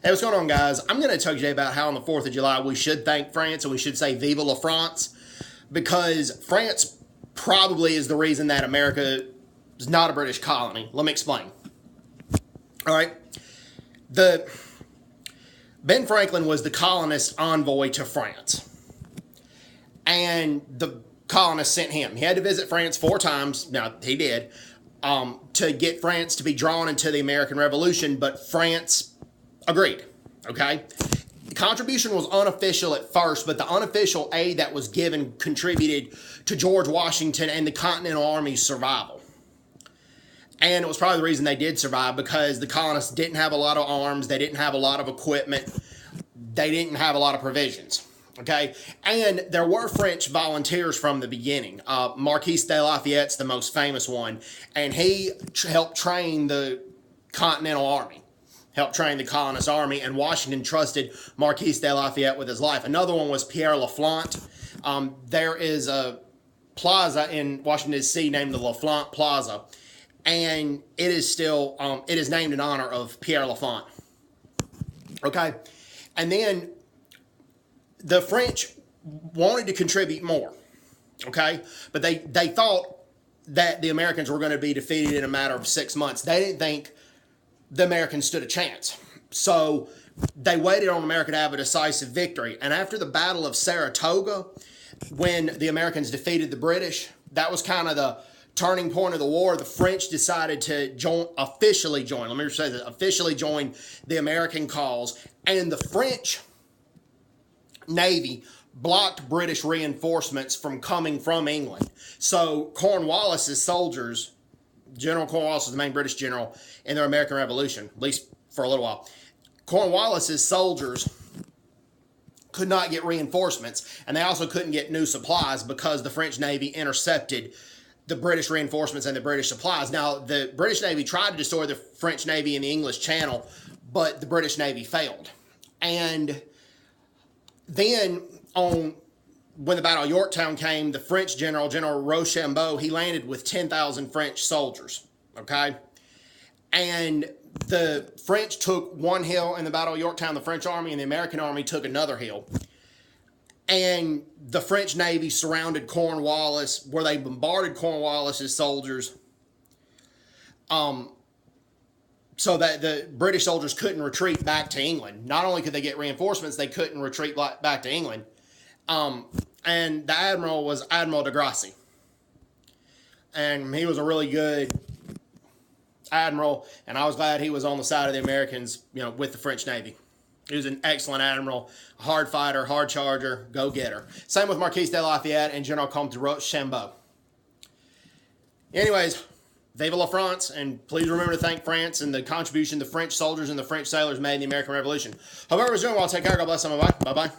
Hey, what's going on, guys? I'm going to talk to you about how on the 4th of July we should thank France and we should say Vive la France, because France probably is the reason that America is not a British colony. Let me explain. All right. Ben Franklin was the colonist envoy to France, and the colonists sent him. He had to visit France 4 times. Now, he did, to get France to be drawn into the American Revolution, but France agreed, okay? The contribution was unofficial at first, but the unofficial aid that was given contributed to George Washington and the Continental Army's survival. And it was probably the reason they did survive, because the colonists didn't have a lot of arms, they didn't have a lot of equipment, they didn't have a lot of provisions, okay? And there were French volunteers from the beginning. Marquis de Lafayette's the most famous one, and he helped train the Continental Army, helped train the colonist army, and Washington trusted Marquis de Lafayette with his life. Another one was Pierre Lafont. There is a plaza in Washington, D.C. named the Lafont Plaza, and it is still, it is named in honor of Pierre Lafont. Okay? And then the French wanted to contribute more, okay? But they thought that the Americans were going to be defeated in a matter of 6 months. They didn't think the Americans stood a chance. So they waited on America to have a decisive victory. And after the Battle of Saratoga, when the Americans defeated the British, that was kind of the turning point of the war. The French decided to officially join the American cause. And the French Navy blocked British reinforcements from coming from England. So Cornwallis's soldiers, General Cornwallis was the main British general in the American Revolution, at least for a little while. Cornwallis's soldiers could not get reinforcements, and they also couldn't get new supplies because the French Navy intercepted the British reinforcements and the British supplies. Now, the British Navy tried to destroy the French Navy in the English Channel, but the British Navy failed. And then when the Battle of Yorktown came, the French General Rochambeau, he landed with 10,000 French soldiers, okay? And the French took one hill in the Battle of Yorktown, the French army, and the American army took another hill. And the French Navy surrounded Cornwallis, where they bombarded Cornwallis's soldiers, so that the British soldiers couldn't retreat back to England. Not only could they get reinforcements, they couldn't retreat back to England. And the admiral was Admiral de Grasse. And he was a really good admiral, and I was glad he was on the side of the Americans, with the French Navy. He was an excellent admiral, a hard fighter, hard charger, go-getter. Same with Marquis de Lafayette and General Comte de Rochambeau. Anyways, Vive la France, and please remember to thank France and the contribution the French soldiers and the French sailors made in the American Revolution. Hope everyone's doing well. Take care. God bless them. Bye-bye. Bye-bye.